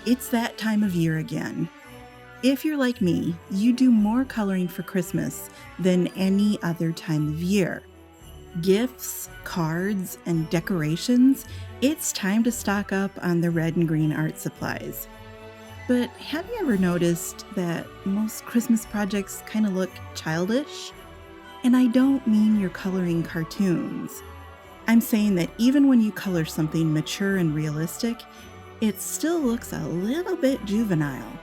It's that time of year again. If you're like me, you do more coloring for Christmas than any other time of year. Gifts, cards, and decorations, it's time to stock up on the red and green art supplies. But have you ever noticed that most Christmas projects kind of look childish? And I don't mean you're coloring cartoons. I'm saying that even when you color something mature and realistic, it still looks a little bit juvenile.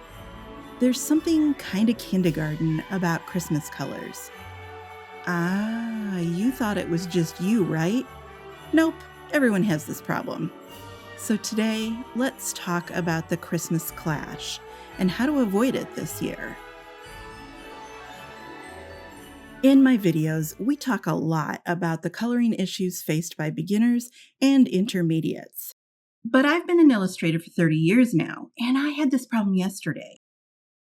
There's something kind of kindergarten about Christmas colors. Ah, you thought it was just you, right? Nope, everyone has this problem. So today, let's talk about the Christmas clash and how to avoid it this year. In my videos, we talk a lot about the coloring issues faced by beginners and intermediates. But I've been an illustrator for 30 years now, and I had this problem yesterday.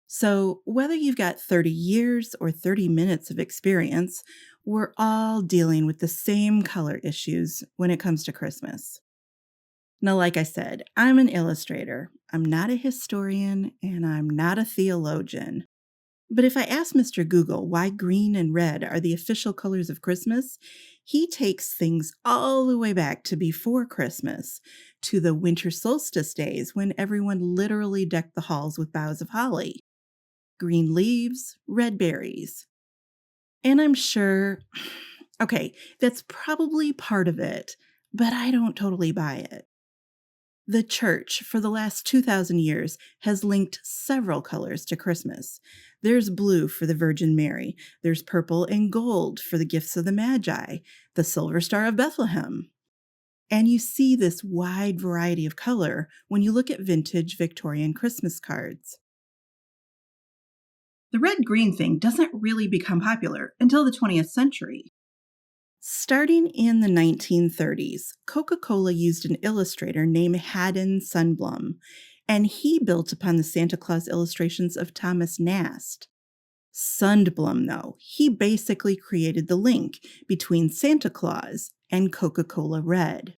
So whether you've got 30 years or 30 minutes of experience, we're all dealing with the same color issues when it comes to Christmas. Now, like I said, I'm an illustrator. I'm not a historian, and I'm not a theologian. But if I ask Mr. Google why green and red are the official colors of Christmas, he takes things all the way back to before Christmas, to the winter solstice days when everyone literally decked the halls with boughs of holly. Green leaves, red berries. And I'm sure, okay, that's probably part of it, but I don't totally buy it. The church, for the last 2,000 years, has linked several colors to Christmas. There's blue for the Virgin Mary. There's purple and gold for the gifts of the Magi, the Silver Star of Bethlehem. And you see this wide variety of color when you look at vintage Victorian Christmas cards. The red-green thing doesn't really become popular until the 20th century. Starting in the 1930s, Coca-Cola used an illustrator named Haddon Sundblom, and he built upon the Santa Claus illustrations of Thomas Nast. Sundblom, though, he basically created the link between Santa Claus and Coca-Cola Red.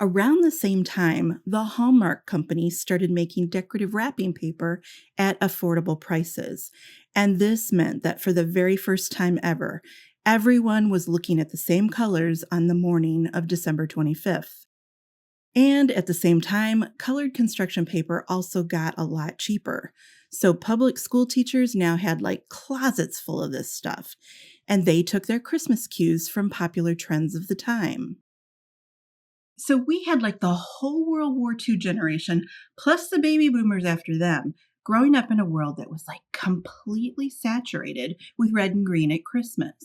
Around the same time, the Hallmark Company started making decorative wrapping paper at affordable prices, and this meant that for the very first time ever, everyone was looking at the same colors on the morning of December 25th. And at the same time, colored construction paper also got a lot cheaper. So public school teachers now had like closets full of this stuff, and they took their Christmas cues from popular trends of the time. So we had like the whole World War II generation, plus the baby boomers after them, growing up in a world that was like completely saturated with red and green at Christmas.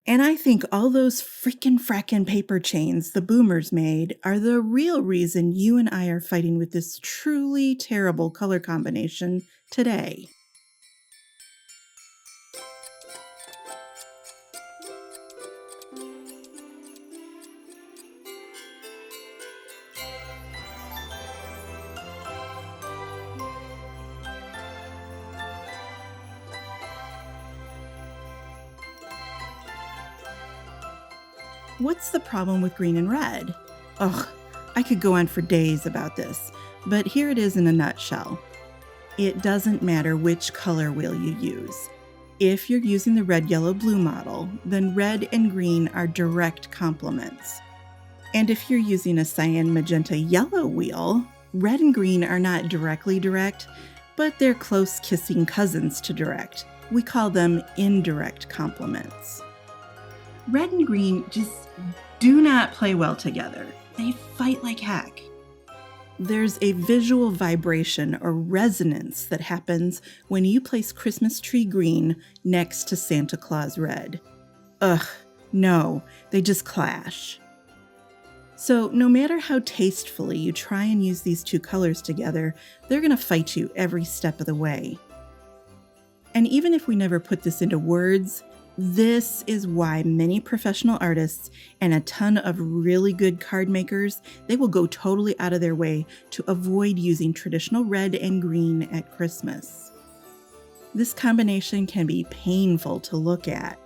And I think all those frackin' paper chains the boomers made are the real reason you and I are fighting with this truly terrible color combination today. What's the problem with green and red? Ugh, I could go on for days about this, but here it is in a nutshell. It doesn't matter which color wheel you use. If you're using the red, yellow, blue model, then red and green are direct complements. And if you're using a cyan, magenta, yellow wheel, red and green are not directly direct, but they're close kissing cousins to direct. We call them indirect complements. Red and green just do not play well together. They fight like heck. There's a visual vibration or resonance that happens when you place Christmas tree green next to Santa Claus red. Ugh, no, they just clash. So no matter how tastefully you try and use these two colors together, they're going to fight you every step of the way. And even if we never put this into words, this is why many professional artists and a ton of really good card makers, they will go totally out of their way to avoid using traditional red and green at Christmas. This combination can be painful to look at.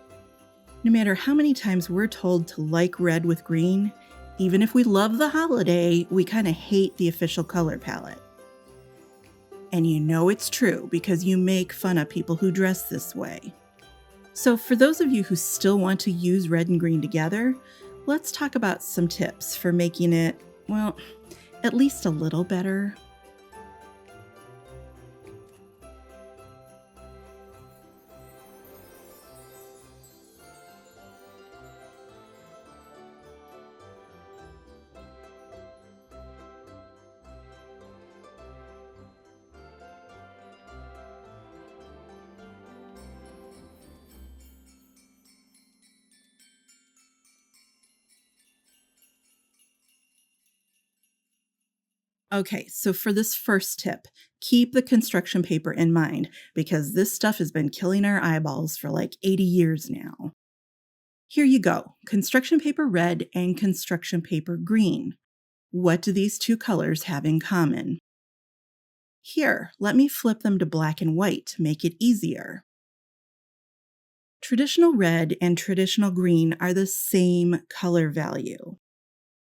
No matter how many times we're told to like red with green, Even if we love the holiday, we kind of hate the official color palette. And you know it's true because you make fun of people who dress this way. So for those of you who still want to use red and green together, let's talk about some tips for making it, well, at least a little better. Okay, so for this first tip, keep the construction paper in mind because this stuff has been killing our eyeballs for like 80 years now. Here you go, construction paper red and construction paper green. What do these two colors have in common? Here, let me flip them to black and white to make it easier. Traditional red and traditional green are the same color value.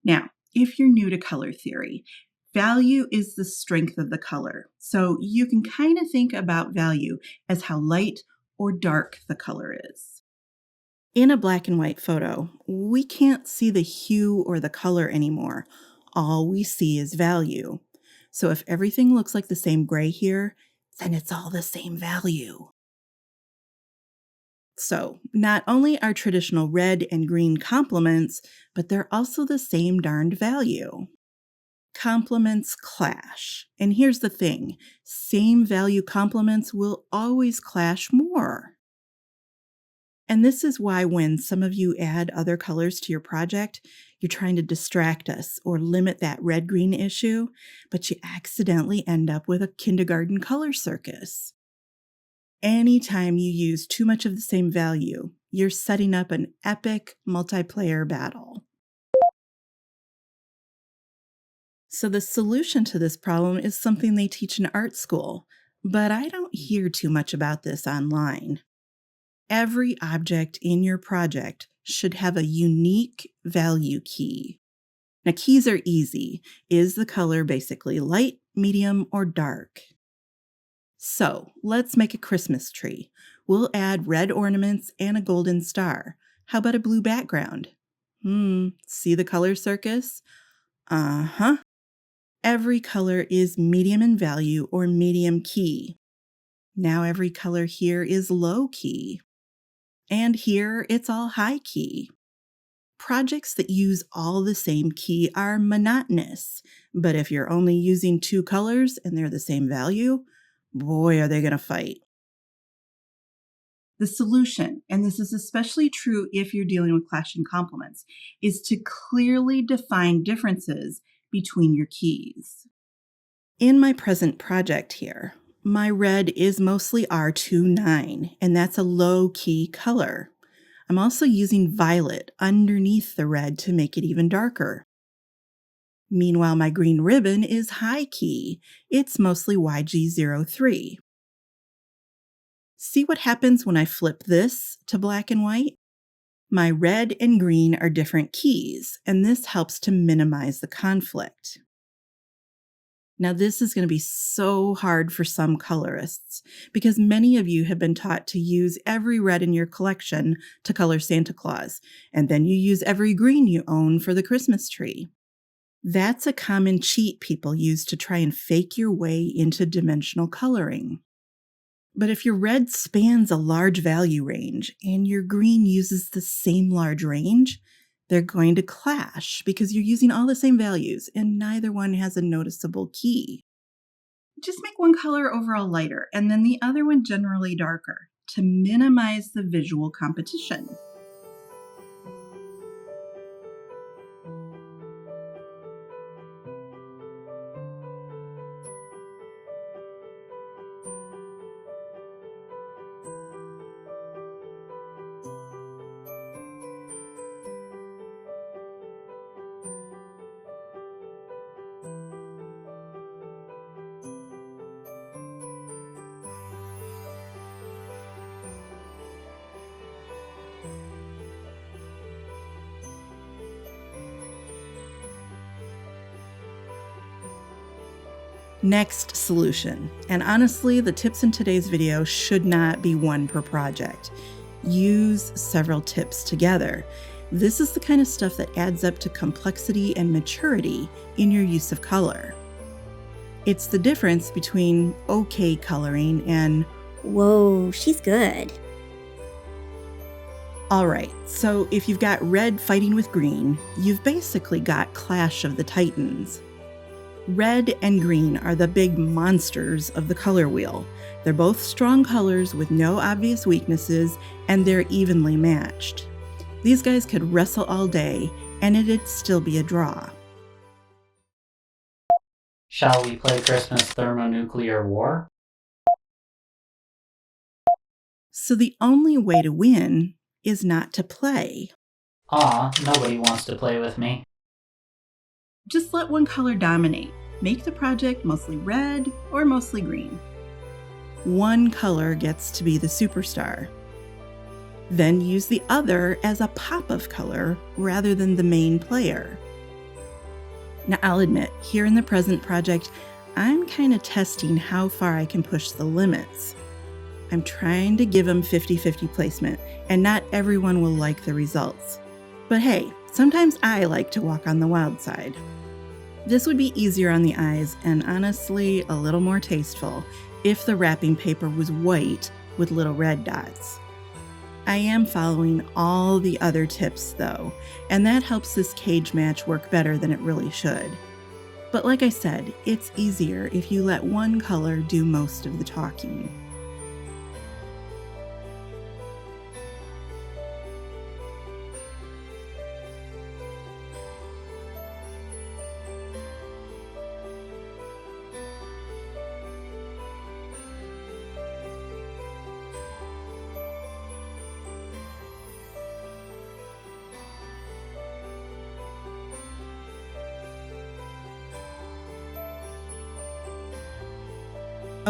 Now, if you're new to color theory, value is the strength of the color. So you can kind of think about value as how light or dark the color is. In a black and white photo, we can't see the hue or the color anymore. All we see is value. So if everything looks like the same gray here, then it's all the same value. So, not only are traditional red and green complements, but they're also the same darned value. Complements clash. And here's the thing, same value complements will always clash more. And this is why when some of you add other colors to your project, you're trying to distract us or limit that red-green issue, but you accidentally end up with a kindergarten color circus. Anytime you use too much of the same value, you're setting up an epic multiplayer battle. So the solution to this problem is something they teach in art school, but I don't hear too much about this online. Every object in your project should have a unique value key. Now, keys are easy. Is the color basically light, medium, or dark? So let's make a Christmas tree. We'll add red ornaments and a golden star. How about a blue background? See the color circus? Uh-huh. Every color is medium in value or medium key. Now every color here is low key. And here it's all high key. Projects that use all the same key are monotonous, but if you're only using two colors and they're the same value, boy, are they going to fight. The solution, and this is especially true if you're dealing with clashing complements, is to clearly define differences between your keys. In my present project here, my red is mostly R29, and that's a low-key color. I'm also using violet underneath the red to make it even darker. Meanwhile, my green ribbon is high-key. It's mostly YG03. See what happens when I flip this to black and white? My red and green are different keys, and this helps to minimize the conflict. Now, this is going to be so hard for some colorists because many of you have been taught to use every red in your collection to color Santa Claus, and then you use every green you own for the Christmas tree. That's a common cheat people use to try and fake your way into dimensional coloring. But if your red spans a large value range and your green uses the same large range, they're going to clash because you're using all the same values and neither one has a noticeable key. Just make one color overall lighter and then the other one generally darker to minimize the visual competition. Next, solution. And honestly, the tips in today's video should not be one per project. Use several tips together. This is the kind of stuff that adds up to complexity and maturity in your use of color. It's the difference between okay coloring and whoa, she's good. Alright, so if you've got red fighting with green, you've basically got Clash of the Titans. Red and green are the big monsters of the color wheel. They're both strong colors with no obvious weaknesses, and they're evenly matched. These guys could wrestle all day, and it'd still be a draw. Shall we play Christmas thermonuclear war? So the only way to win is not to play. Aw, nobody wants to play with me. Just let one color dominate. Make the project mostly red or mostly green. One color gets to be the superstar. Then use the other as a pop of color rather than the main player. Now, I'll admit, here in the present project, I'm kind of testing how far I can push the limits. I'm trying to give them 50-50 placement, and not everyone will like the results. But hey, sometimes I like to walk on the wild side. This would be easier on the eyes and honestly a little more tasteful if the wrapping paper was white with little red dots. I am following all the other tips though, and that helps this cage match work better than it really should. But like I said, it's easier if you let one color do most of the talking.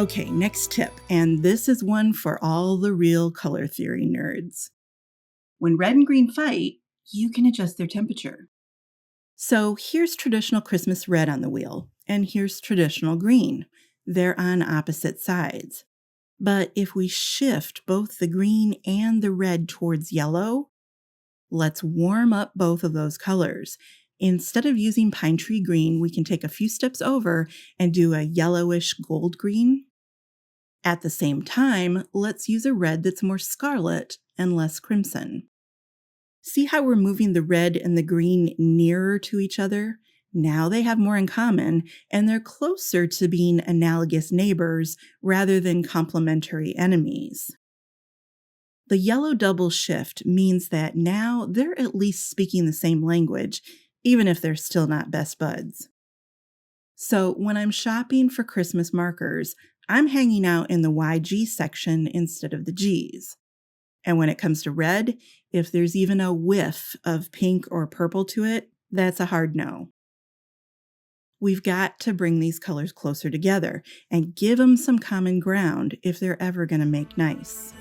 Okay, next tip, and this is one for all the real color theory nerds. When red and green fight, you can adjust their temperature. So here's traditional Christmas red on the wheel, and here's traditional green. They're on opposite sides. But if we shift both the green and the red towards yellow, let's warm up both of those colors. Instead of using pine tree green, we can take a few steps over and do a yellowish gold green. At the same time, let's use a red that's more scarlet and less crimson. See how we're moving the red and the green nearer to each other? Now they have more in common, and they're closer to being analogous neighbors rather than complementary enemies. The yellow double shift means that now they're at least speaking the same language, even if they're still not best buds. So when I'm shopping for Christmas markers, I'm hanging out in the YG section instead of the Gs. And when it comes to red, if there's even a whiff of pink or purple to it, that's a hard no. We've got to bring these colors closer together and give them some common ground if they're ever going to make nice.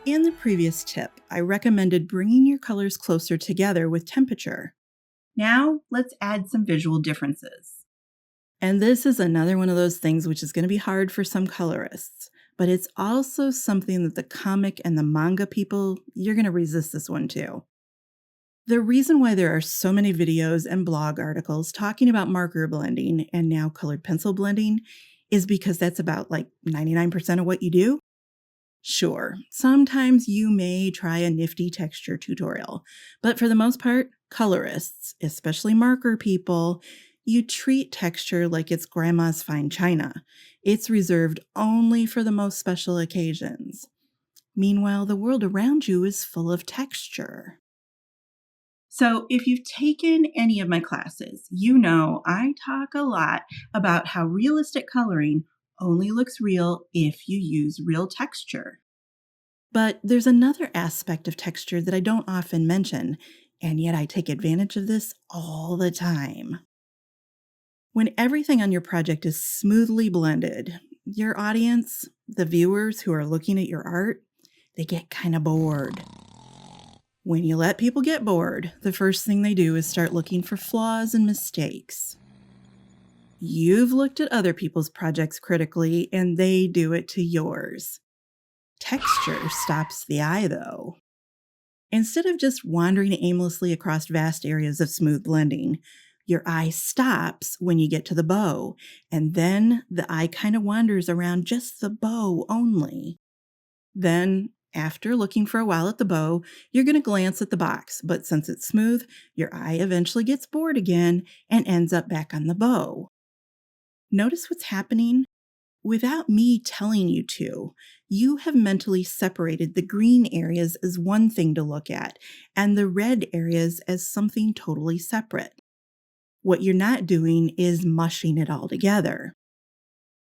In the previous tip, I recommended bringing your colors closer together with temperature. Now, let's add some visual differences. And this is another one of those things which is going to be hard for some colorists, but it's also something that the comic and the manga people, you're going to resist this one too. The reason why there are so many videos and blog articles talking about marker blending and now colored pencil blending is because that's about like 99% of what you do. Sure, sometimes you may try a nifty texture tutorial, but for the most part, colorists, especially marker people, you treat texture like it's grandma's fine china. It's reserved only for the most special occasions. Meanwhile, the world around you is full of texture. So, if you've taken any of my classes, you know I talk a lot about how realistic coloring only looks real if you use real texture. But there's another aspect of texture that I don't often mention, and yet I take advantage of this all the time. When everything on your project is smoothly blended, your audience, the viewers who are looking at your art, they get kind of bored. When you let people get bored, the first thing they do is start looking for flaws and mistakes. You've looked at other people's projects critically, and they do it to yours. Texture stops the eye, though. Instead of just wandering aimlessly across vast areas of smooth blending, your eye stops when you get to the bow, and then the eye kind of wanders around just the bow only. Then, after looking for a while at the bow, you're going to glance at the box, but since it's smooth, your eye eventually gets bored again and ends up back on the bow. Notice what's happening? Without me telling you to, you have mentally separated the green areas as one thing to look at and the red areas as something totally separate. What you're not doing is mushing it all together.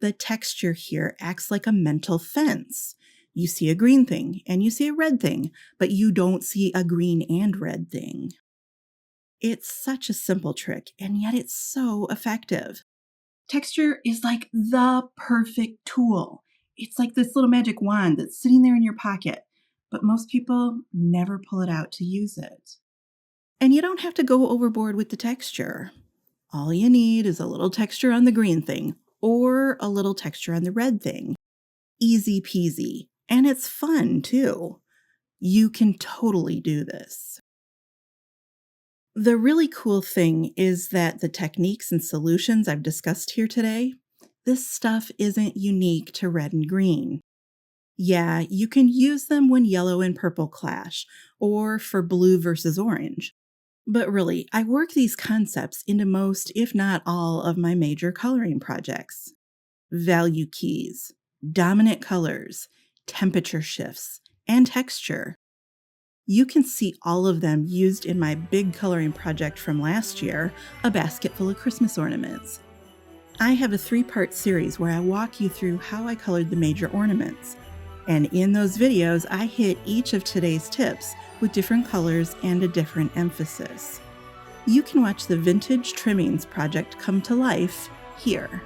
The texture here acts like a mental fence. You see a green thing and you see a red thing, but you don't see a green and red thing. It's such a simple trick, and yet it's so effective. Texture is like the perfect tool. It's like this little magic wand that's sitting there in your pocket, but most people never pull it out to use it. And you don't have to go overboard with the texture. All you need is a little texture on the green thing or a little texture on the red thing. Easy peasy. And it's fun, too. You can totally do this. The really cool thing is that the techniques and solutions I've discussed here today, this stuff isn't unique to red and green. Yeah, you can use them when yellow and purple clash, or for blue versus orange. But really, I work these concepts into most, if not all, of my major coloring projects. Value keys, dominant colors, temperature shifts, and texture. You can see all of them used in my big coloring project from last year, a basket full of Christmas ornaments. I have a 3-part series where I walk you through how I colored the major ornaments. And in those videos, I hit each of today's tips with different colors and a different emphasis. You can watch the vintage trimmings project come to life here.